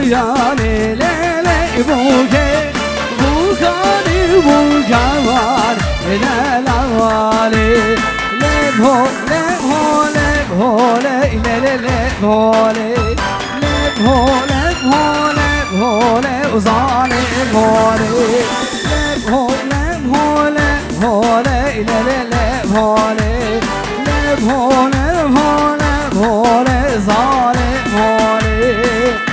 یالی لیلی بوگه بوگانی بوگوار لیلاوالی لیبو لیبو لیبو لیلی لیبو لیبو لیبو لیبو لیبو زالی بولی لیبو لیبو لیبو لیلی لیبو لیبو لیبو لیبو لیبو زالی بولی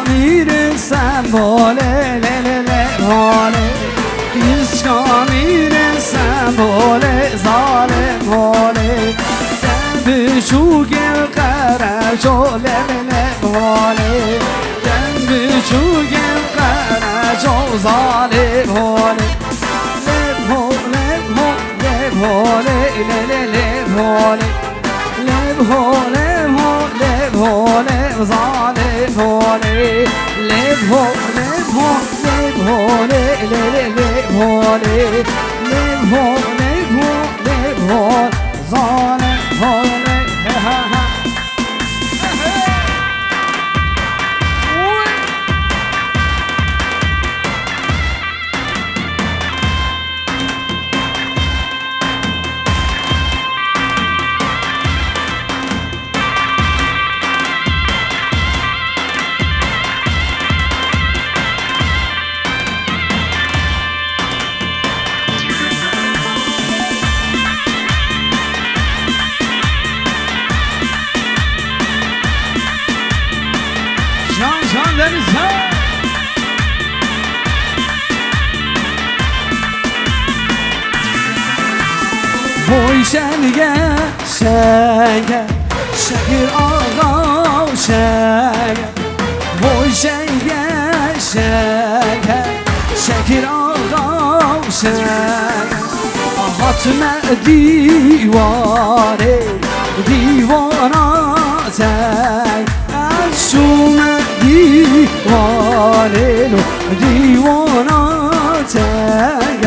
میرسم باله لیلی باله دیسکا میرسم باله زاله باله بشوگم قرجو لیلی باله بشوگم قرجو زاله باله لیبو لیبو لیبو لیلی باله لیبو لیبو لیبو لیبو زاله باله لیبو لیبو لیبو لیبو لیبو لیبو لیبو زاله باله Boy şenge şenge Şekir ağa şenge Boy şenge şenge Şekir ağa şenge Hatme divane divana tek Şume divane divana tek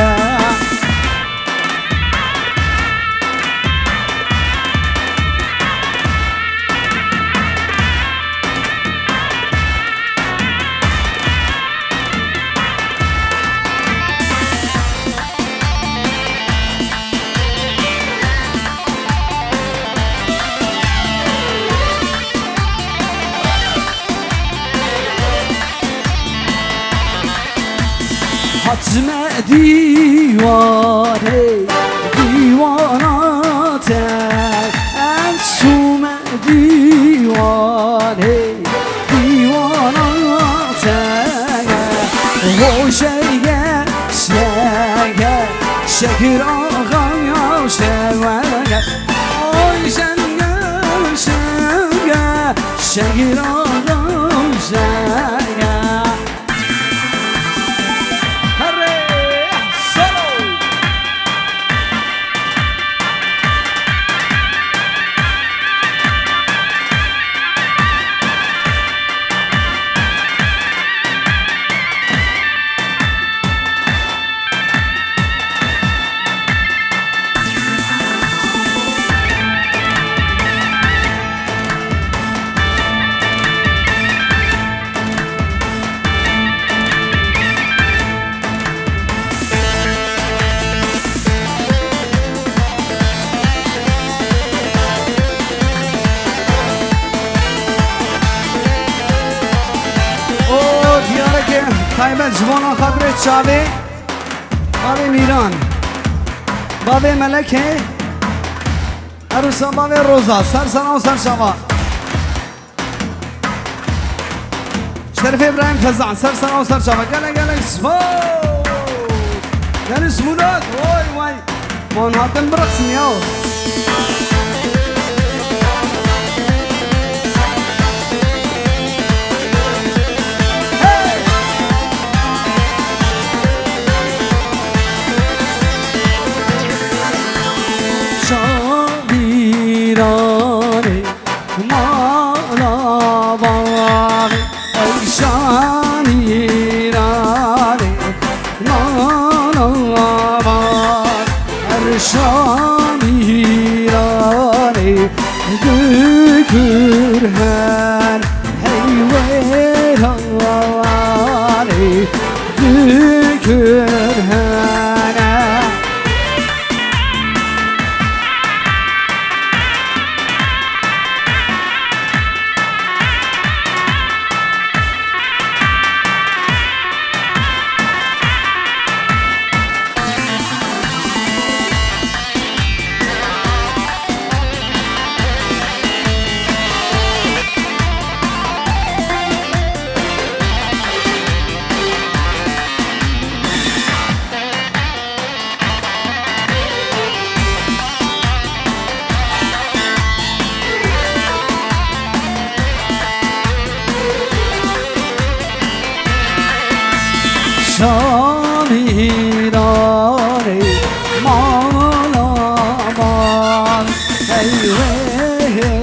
Hatme divane divana tek Ensume divane divana tek O şenge şenge Şekir ağa şenge Oy şenge şenge Şekir ağa şenge تایبت جوانا خاطر چاوی بابی میران بابی ملکه عروسا بابی روزا سر سنا و سر شما شرف ابراهیم فزع سر سنا و سر شما گله گله سمو گله سمونات وای وای منهاتن برقصن یاو کرهن حیوانی کرهن شامیرانی مالا مال حیوانی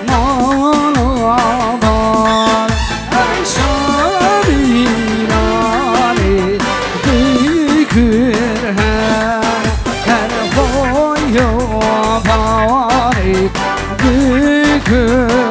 مالا مال شامیرانی دیگرهن کرفای و باری دیگرهن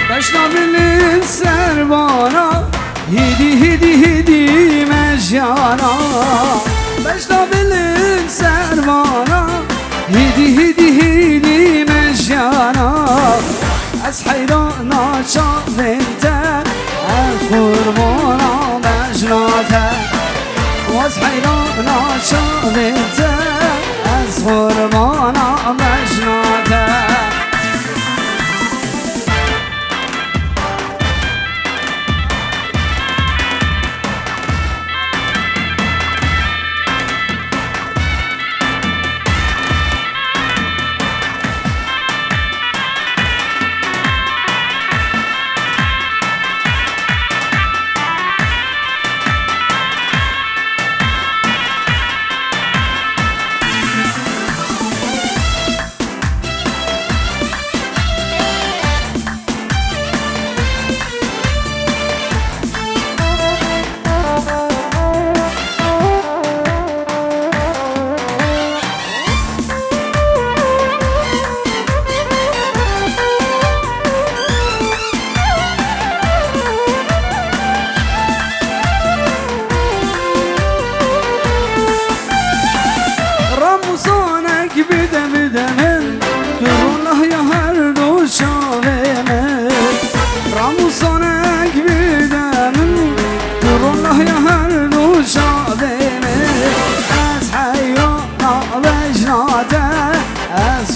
بشنوین سربانا هیدی هیدی هیدی مجانا بشنوین سربانا هیدی هیدی هیدی مجانا از حیرانا شاوینته از قربانا مجناته از حیرانا شاوینته از قربانا مجناته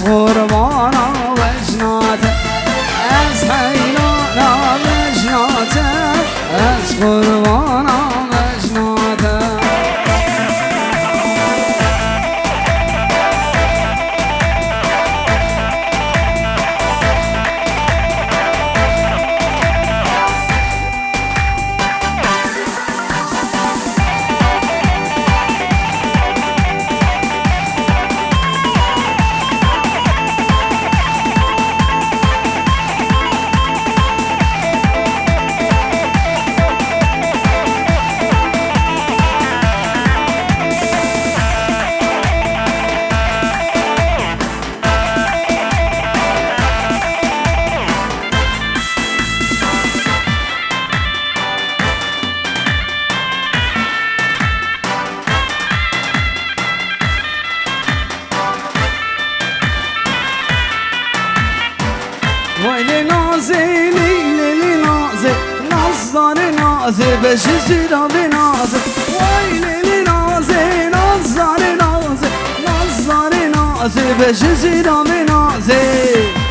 قربانا وجناته از حیلانا وجناته از قربانا وجناته ويلي نازي ليلي نازي نظر نازي باش يصير بنازي ويلي نازي نظر نازي نظر نازي نازه بشه زیرا به نازه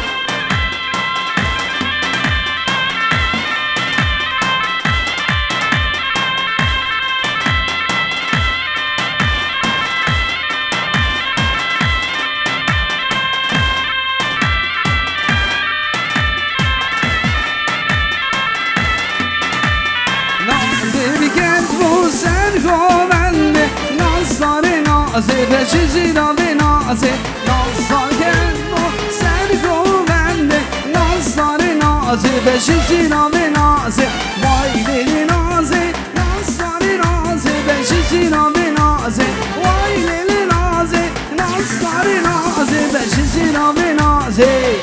نازه بشه زیرا به نازه نازدار کرد با سر گوونده نازدار نازه بشه زیرا به نازه وای لیلی نازه نازدار نازه بشه زیرا به نازه وای لیلی نازه نازدار نازه بشه زیرا به نازه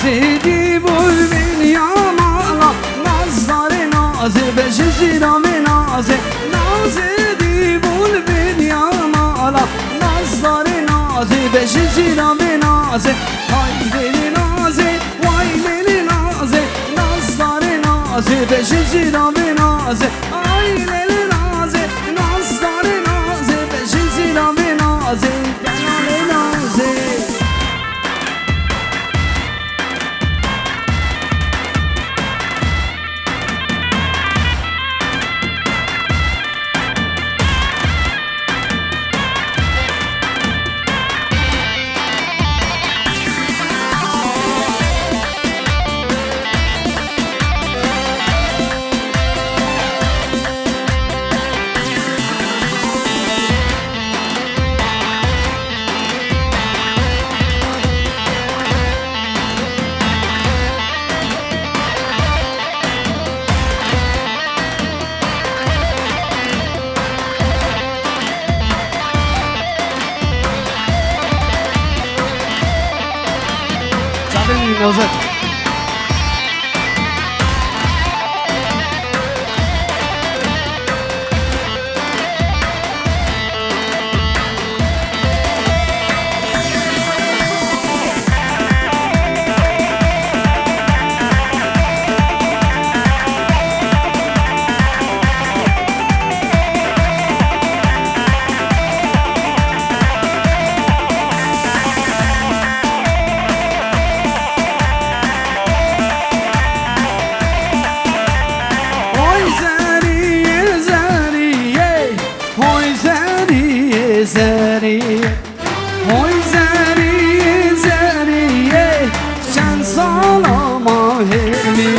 زیدی بول بین یا مالا نازدار نازه بشه زیرا به نازه نازدی بول بین یا مالا نازدار نازه بشه زیرا به نازه وای لیلی نازه وای لیلی نازه نازدار نازه بشه زیرا به نازه وای لیلی نازه نازدار نازه بشه زیرا به نازه دلال نازه نوزد زریه وای زریه زریه چند سال ماهمی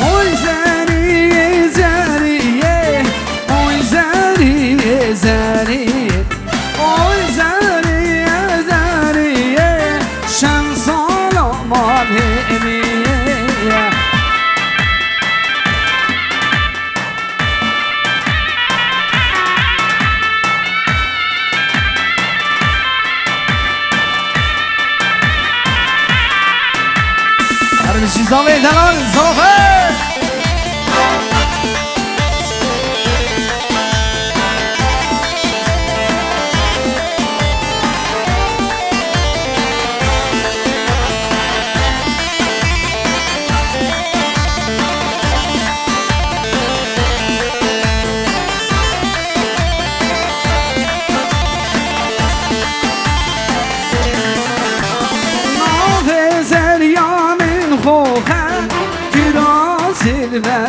وای زریه زریه وای زریه زریه وای زریه زریه چند سال ماهمی زاویه دلال زافه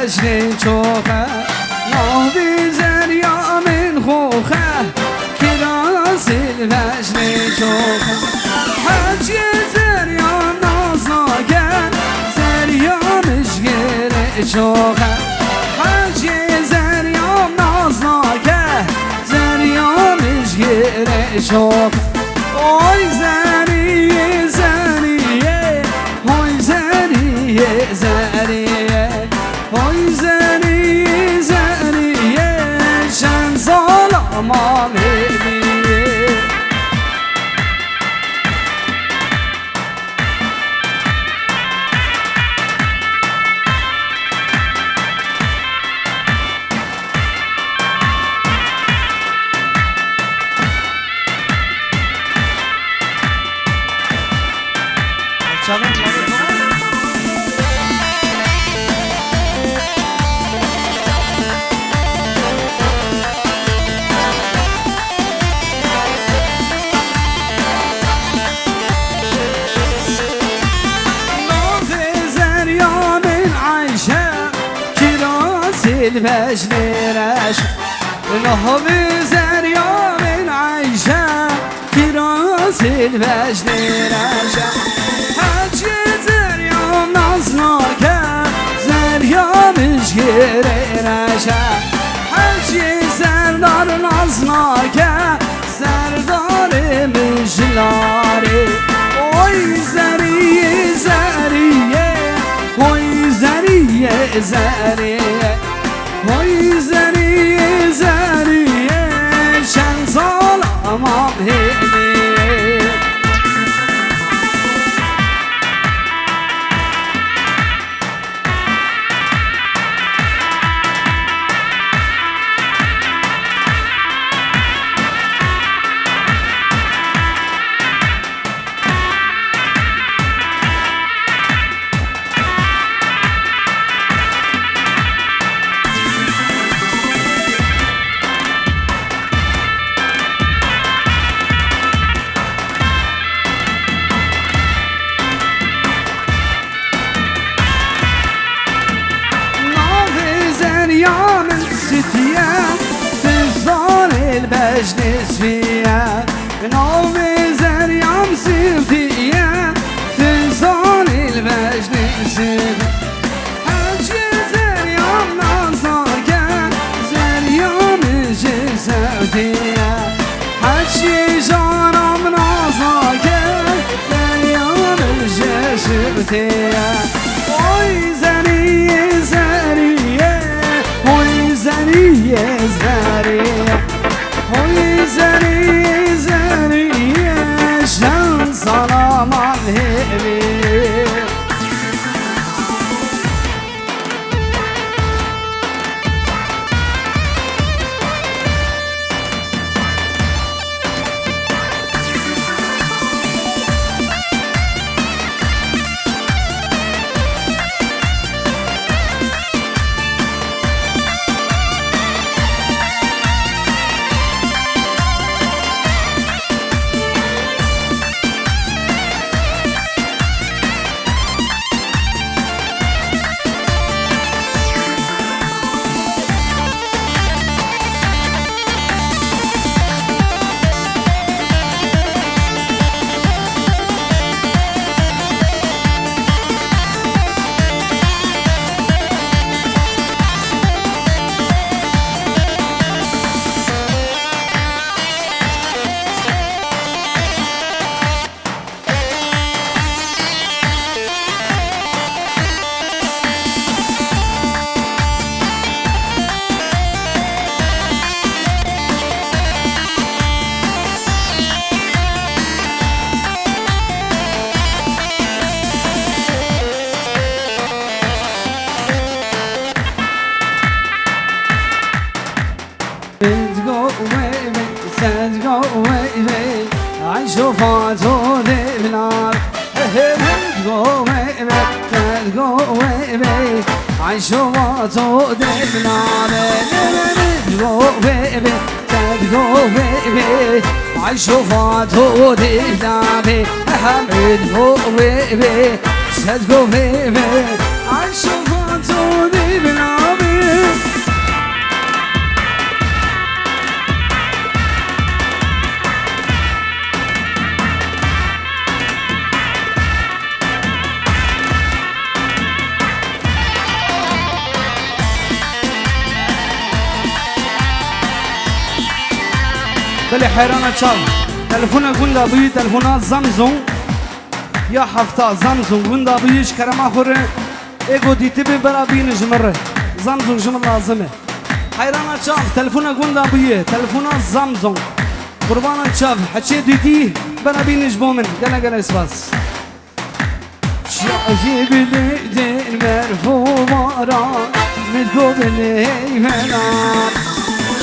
وجه چوخه ناوی زریا من خوخه کراسل وجه چوخه حج زریا نازاگن زریا مشگل چوخه حج زریا نازاگن گره شد آی زنیه زنیه آی زنیه زنیه آی زنیه زنیه چند سال ما ببینیه الباش ليراش نهض زريا من عيشة في راس الباش ليراش حاجة زريا نصناك زريا مش غيراشة حاجة سردار نصناك سردار مش لاري اوي زرية زرية اوي زرية زرية وای زنیه زنیه چند سال ما ببینیه البجنس فيها نومي زريام سيفتيا تنسان البجنس فيها حاجة زريام نصارك زريام جسوتيا حاجة جانام نصارك زريام جسوتيا وي زرية زرية وي زرية زرية وي زرية زرية شان سلام الهبي شوفاتو دبلار تدقو بيبي عن شوفاتو دبلار تدقو بيبي عن شوفاتو دبلار تدقو بيبي تدقو بيبي عن شوفاتو دبلار ولی حیرانه چاو تلفون گوندا بوی تلفون زمزم یا هفته زمزم گوندا بویش کرما خوره ایگو دیتی بی برا بین جمره زمزم جمر لازمه حیرانه چاو تلفون گوندا بوی تلفون زمزم قربان چاو حچه دیتی برا بینش بومن گله گله اسباس شعجب ليدين مرفوضة متقوب الهيمنات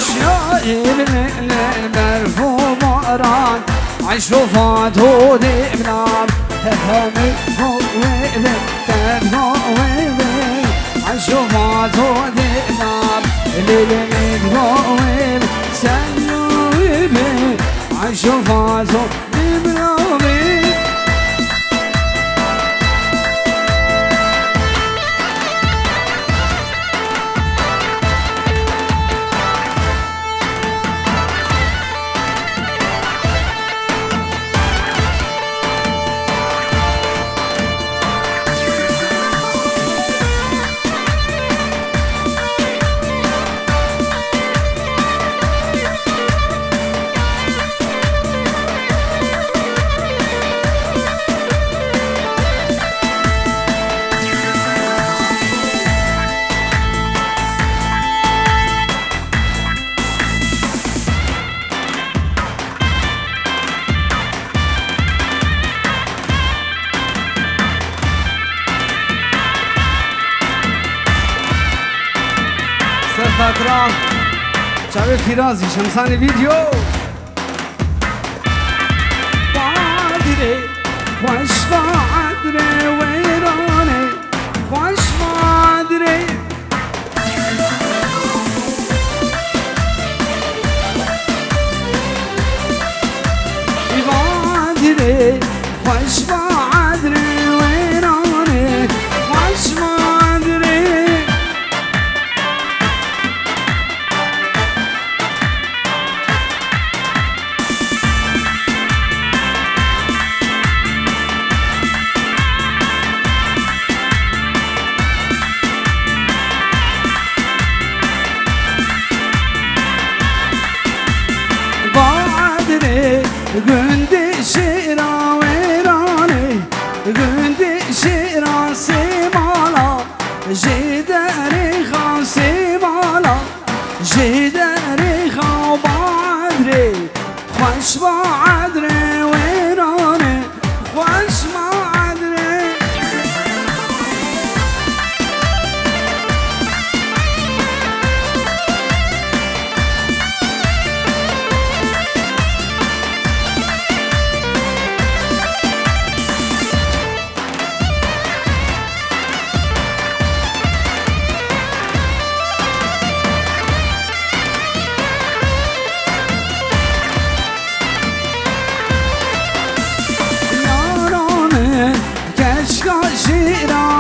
شعجب ليدين مرفوضة عشوفات هودي بنار متقوب تقوب عشوفات هودي بنار اللي متقوب سنوب عشوفات هودي بنار خاطرة شعبي فيرازي شمساني فيديو بادري خوش بادري ويراني خوش بادري بادري خوش بادري ويراني خوش بادري gündü şira verane gündü şira semala jederi khan semala jederi khan badre خوش badre verane خوش badre شیرا